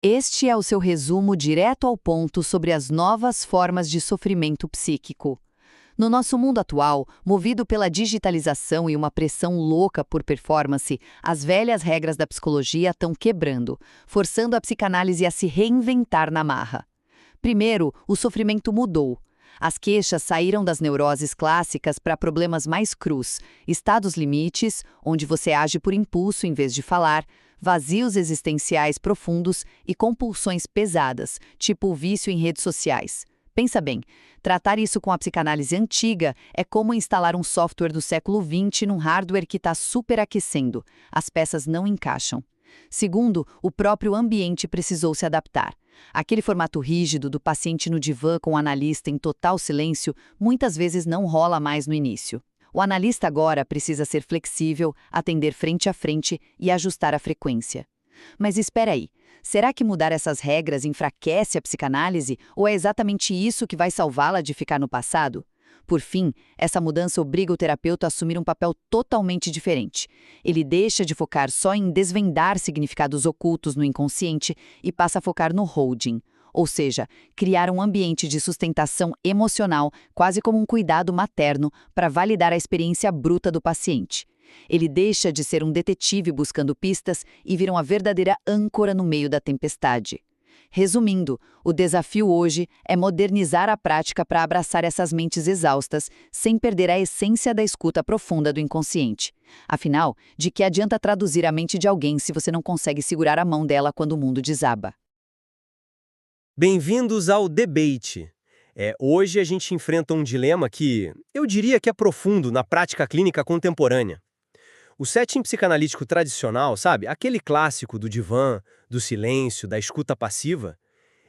Este é o seu resumo direto ao ponto sobre as novas formas de sofrimento psíquico. No nosso mundo atual, movido pela digitalização e uma pressão louca por performance, as velhas regras da psicologia estão quebrando, forçando a psicanálise a se reinventar na marra. Primeiro, o sofrimento mudou. As queixas saíram das neuroses clássicas para problemas mais crus, estados limites, onde você age por impulso em vez de falar, vazios existenciais profundos e compulsões pesadas, tipo o vício em redes sociais. Pensa bem, tratar isso com a psicanálise antiga é como instalar um software do século XX num hardware que está superaquecendo. As peças não encaixam. Segundo, o próprio ambiente precisou se adaptar. Aquele formato rígido do paciente no divã com o analista em total silêncio muitas vezes não rola mais no início. O analista agora precisa ser flexível, atender frente a frente e ajustar a frequência. Mas espera aí, será que mudar essas regras enfraquece a psicanálise ou é exatamente isso que vai salvá-la de ficar no passado? Por fim, essa mudança obriga o terapeuta a assumir um papel totalmente diferente. Ele deixa de focar só em desvendar significados ocultos no inconsciente e passa a focar no holding, ou seja, criar um ambiente de sustentação emocional, quase como um cuidado materno, para validar a experiência bruta do paciente. Ele deixa de ser um detetive buscando pistas e vira uma verdadeira âncora no meio da tempestade. Resumindo, o desafio hoje é modernizar a prática para abraçar essas mentes exaustas, sem perder a essência da escuta profunda do inconsciente. Afinal, de que adianta traduzir a mente de alguém se você não consegue segurar a mão dela quando o mundo desaba? Bem-vindos ao Debate. Hoje a gente enfrenta um dilema que eu diria que é profundo na prática clínica contemporânea. O setting psicanalítico tradicional, sabe, aquele clássico do divã, do silêncio, da escuta passiva,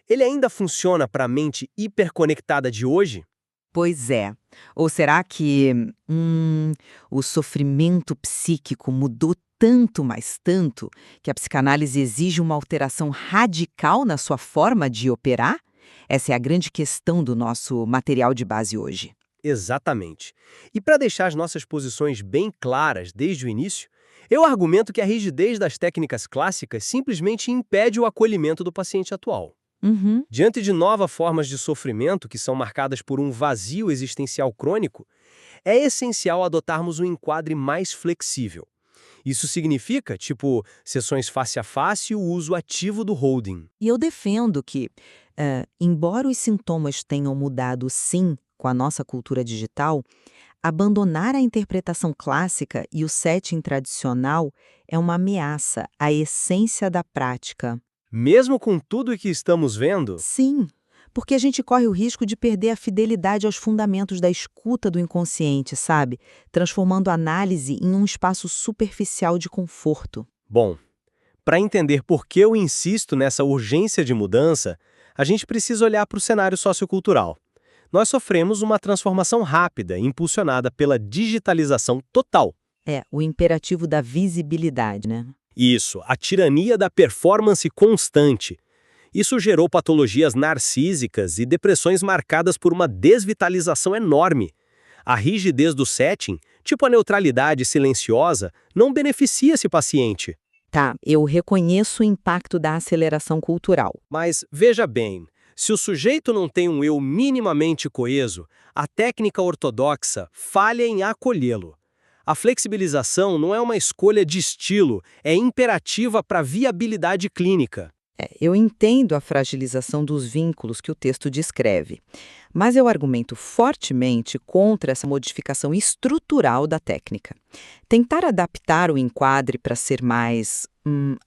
ele ainda funciona para a mente hiperconectada de hoje? Pois é. Ou será que o sofrimento psíquico mudou tanto, mais tanto, que a psicanálise exige uma alteração radical na sua forma de operar? Essa é a grande questão do nosso material de base hoje. Exatamente. E para deixar as nossas posições bem claras desde o início, eu argumento que a rigidez das técnicas clássicas simplesmente impede o acolhimento do paciente atual. Uhum. Diante de novas formas de sofrimento que são marcadas por um vazio existencial crônico, é essencial adotarmos um enquadre mais flexível. Isso significa, tipo, sessões face a face e o uso ativo do holding. E eu defendo que, embora os sintomas tenham mudado sim com a nossa cultura digital, abandonar a interpretação clássica e o setting tradicional é uma ameaça à essência da prática. Mesmo com tudo o que estamos vendo, Sim, porque a gente corre o risco de perder a fidelidade aos fundamentos da escuta do inconsciente, sabe? Transformando a análise em um espaço superficial de conforto. bom, para entender por que eu insisto nessa urgência de mudança, a gente precisa olhar para o cenário sociocultural. Nós sofremos uma transformação rápida, impulsionada pela digitalização total. É, o imperativo da visibilidade, né? Isso, a tirania da performance constante. Isso gerou patologias narcísicas e depressões marcadas por uma desvitalização enorme. A rigidez do setting, tipo a neutralidade silenciosa, não beneficia esse paciente. Tá, eu reconheço o impacto da aceleração cultural. Mas, veja bem, se o sujeito não tem um eu minimamente coeso, a técnica ortodoxa falha em acolhê-lo. A flexibilização não é uma escolha de estilo, é imperativa para a viabilidade clínica. Eu entendo a fragilização dos vínculos que o texto descreve, mas eu argumento fortemente contra essa modificação estrutural da técnica. Tentar adaptar o enquadre para ser mais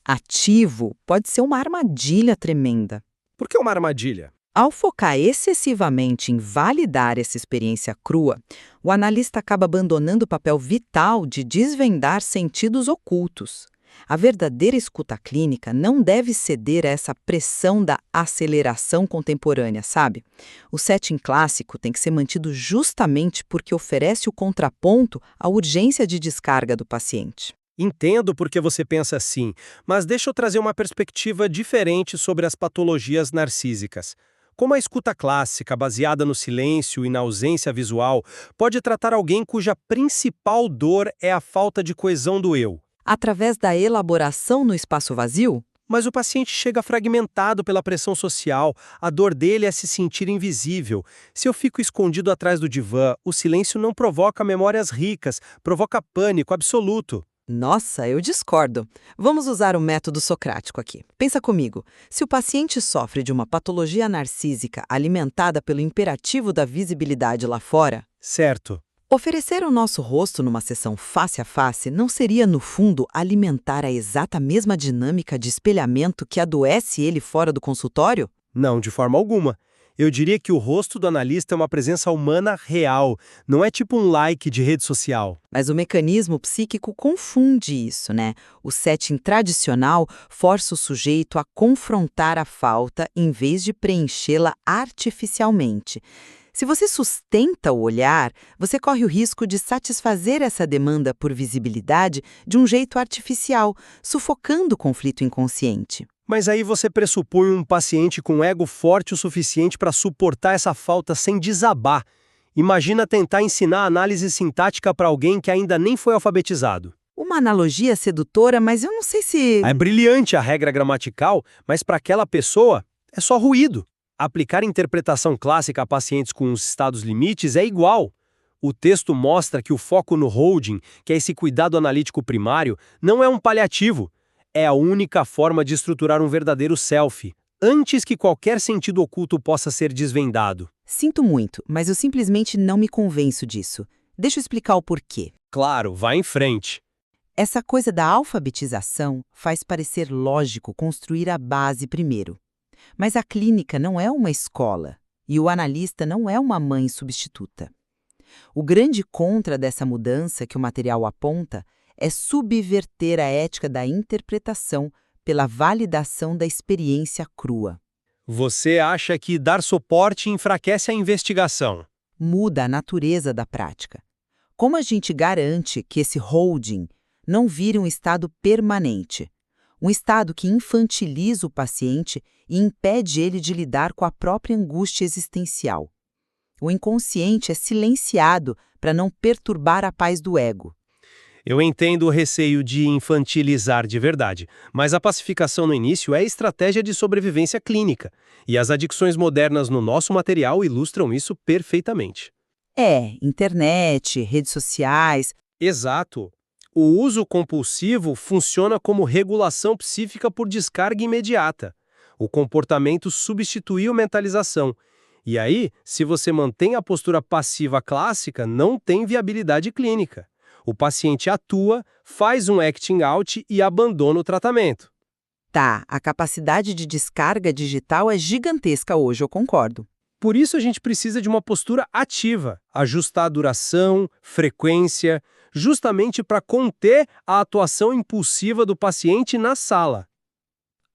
ativo pode ser uma armadilha tremenda. Por que uma armadilha? Ao focar excessivamente em validar essa experiência crua, o analista acaba abandonando o papel vital de desvendar sentidos ocultos. A verdadeira escuta clínica não deve ceder a essa pressão da aceleração contemporânea, sabe? O setting clássico tem que ser mantido justamente porque oferece o contraponto à urgência de descarga do paciente. Entendo por que você pensa assim, mas deixa eu trazer uma perspectiva diferente sobre as patologias narcísicas. Como a escuta clássica, baseada no silêncio e na ausência visual, pode tratar alguém cuja principal dor é a falta de coesão do eu? Através da elaboração no espaço vazio? Mas o paciente chega fragmentado pela pressão social, a dor dele é se sentir invisível. Se eu fico escondido atrás do divã, o silêncio não provoca memórias ricas, provoca pânico absoluto. Nossa, eu discordo. Vamos usar o método socrático aqui. Pensa comigo. Se o paciente sofre de uma patologia narcísica alimentada pelo imperativo da visibilidade lá fora, Certo. oferecer o nosso rosto numa sessão face a face não seria, no fundo, alimentar a exata mesma dinâmica de espelhamento que adoece ele fora do consultório? Não, de forma alguma. Eu diria que o rosto do analista é uma presença humana real, não é tipo um like de rede social. Mas o mecanismo psíquico confunde isso, né? O setting tradicional força o sujeito a confrontar a falta em vez de preenchê-la artificialmente. Se você sustenta o olhar, você corre o risco de satisfazer essa demanda por visibilidade de um jeito artificial, sufocando o conflito inconsciente. Mas aí você pressupõe um paciente com ego forte o suficiente para suportar essa falta sem desabar. Imagina tentar ensinar análise sintática para alguém que ainda nem foi alfabetizado. Uma analogia sedutora, mas eu não sei se... É brilhante a regra gramatical, mas para aquela pessoa é só ruído. Aplicar interpretação clássica a pacientes com os estados limites é igual. O texto mostra que o foco no holding, que é esse cuidado analítico primário, não é um paliativo. É a única forma de estruturar um verdadeiro self, antes que qualquer sentido oculto possa ser desvendado. Sinto muito, mas eu simplesmente não me convenço disso. Deixa eu explicar o porquê. Claro, vá em frente. Essa coisa da alfabetização faz parecer lógico construir a base primeiro. Mas a clínica não é uma escola e o analista não é uma mãe substituta. O grande contra dessa mudança que o material aponta é subverter a ética da interpretação pela validação da experiência crua. Você acha que dar suporte enfraquece a investigação? Muda a natureza da prática. Como a gente garante que esse holding não vire um estado permanente? Um estado que infantiliza o paciente e impede ele de lidar com a própria angústia existencial. O inconsciente é silenciado para não perturbar a paz do ego. Eu entendo o receio de infantilizar de verdade, mas a pacificação no início é estratégia de sobrevivência clínica, e as adicções modernas no nosso material ilustram isso perfeitamente. Internet, redes sociais... Exato. O uso compulsivo funciona como regulação psíquica por descarga imediata. O comportamento substituiu mentalização. E aí, se você mantém a postura passiva clássica, não tem viabilidade clínica. O paciente atua, faz um acting out e abandona o tratamento. Tá, a capacidade de descarga digital é gigantesca hoje, eu concordo. Por isso a gente precisa de uma postura ativa, ajustar a duração, frequência, justamente para conter a atuação impulsiva do paciente na sala.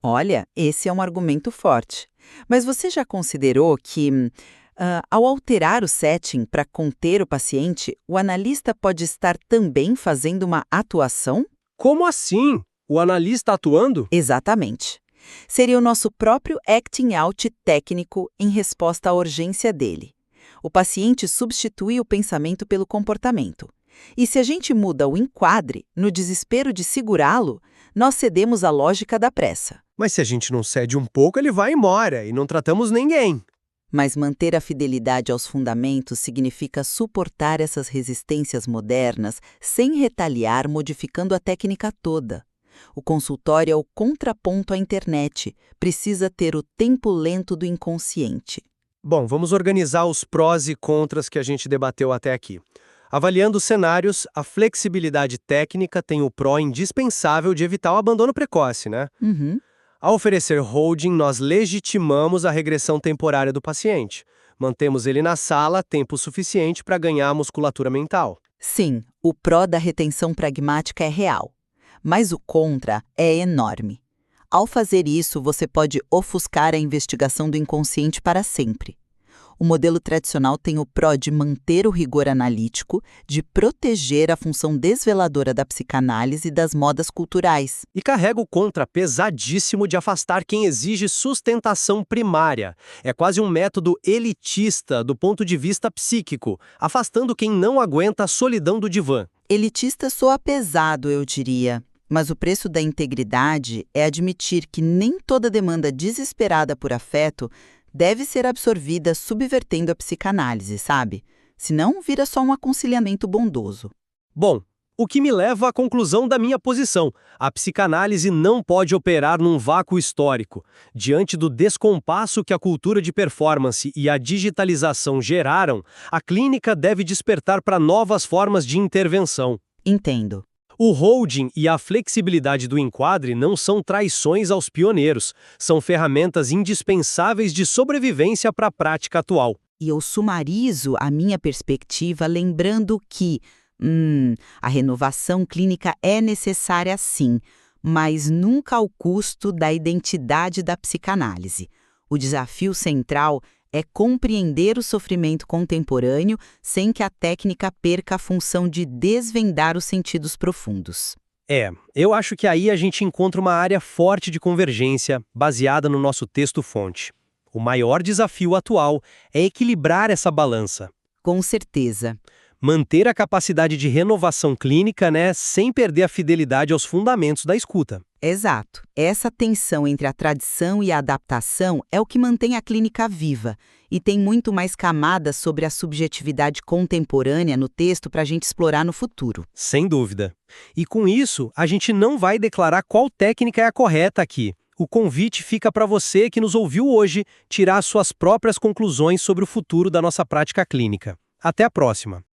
Olha, esse é um argumento forte. Mas você já considerou que, ao alterar o setting para conter o paciente, o analista pode estar também fazendo uma atuação? Como assim? O analista atuando? Exatamente. Seria o nosso próprio acting out técnico em resposta à urgência dele. O paciente substitui o pensamento pelo comportamento. E se a gente muda o enquadre, no desespero de segurá-lo, nós cedemos à lógica da pressa. Mas se a gente não cede um pouco, ele vai embora e não tratamos ninguém. Mas manter a fidelidade aos fundamentos significa suportar essas resistências modernas sem retaliar, modificando a técnica toda. O consultório é o contraponto à internet, precisa ter o tempo lento do inconsciente. Bom, vamos organizar os prós e contras que a gente debateu até aqui. Avaliando os cenários, a flexibilidade técnica tem o pró indispensável de evitar o abandono precoce, né? Ao oferecer holding, nós legitimamos a regressão temporária do paciente. Mantemos ele na sala tempo suficiente para ganhar a musculatura mental. Sim, o pró da retenção pragmática é real. Mas o contra é enorme. Ao fazer isso, você pode ofuscar a investigação do inconsciente para sempre. O modelo tradicional tem o pró de manter o rigor analítico, de proteger a função desveladora da psicanálise e das modas culturais. E carrega o contra pesadíssimo de afastar quem exige sustentação primária. É quase um método elitista do ponto de vista psíquico, afastando quem não aguenta a solidão do divã. Elitista soa pesado, eu diria. Mas o preço da integridade é admitir que nem toda demanda desesperada por afeto deve ser absorvida subvertendo a psicanálise, sabe? Senão vira só um aconselhamento bondoso. Bom, o que me leva à conclusão da minha posição. A psicanálise não pode operar num vácuo histórico. Diante do descompasso que a cultura de performance e a digitalização geraram, a clínica deve despertar para novas formas de intervenção. Entendo. O holding e a flexibilidade do enquadre não são traições aos pioneiros, são ferramentas indispensáveis de sobrevivência para a prática atual. E eu sumarizo a minha perspectiva lembrando que a renovação clínica é necessária sim, mas nunca ao custo da identidade da psicanálise. O desafio central é compreender o sofrimento contemporâneo sem que a técnica perca a função de desvendar os sentidos profundos. Eu acho que aí a gente encontra uma área forte de convergência, baseada no nosso texto-fonte. O maior desafio atual é equilibrar essa balança. Com certeza. Manter a capacidade de renovação clínica, sem perder a fidelidade aos fundamentos da escuta. Exato. Essa tensão entre a tradição e a adaptação é o que mantém a clínica viva e tem muito mais camadas sobre a subjetividade contemporânea no texto para a gente explorar no futuro. Sem dúvida. E com isso, a gente não vai declarar qual técnica é a correta aqui. O convite fica para você que nos ouviu hoje tirar suas próprias conclusões sobre o futuro da nossa prática clínica. Até a próxima!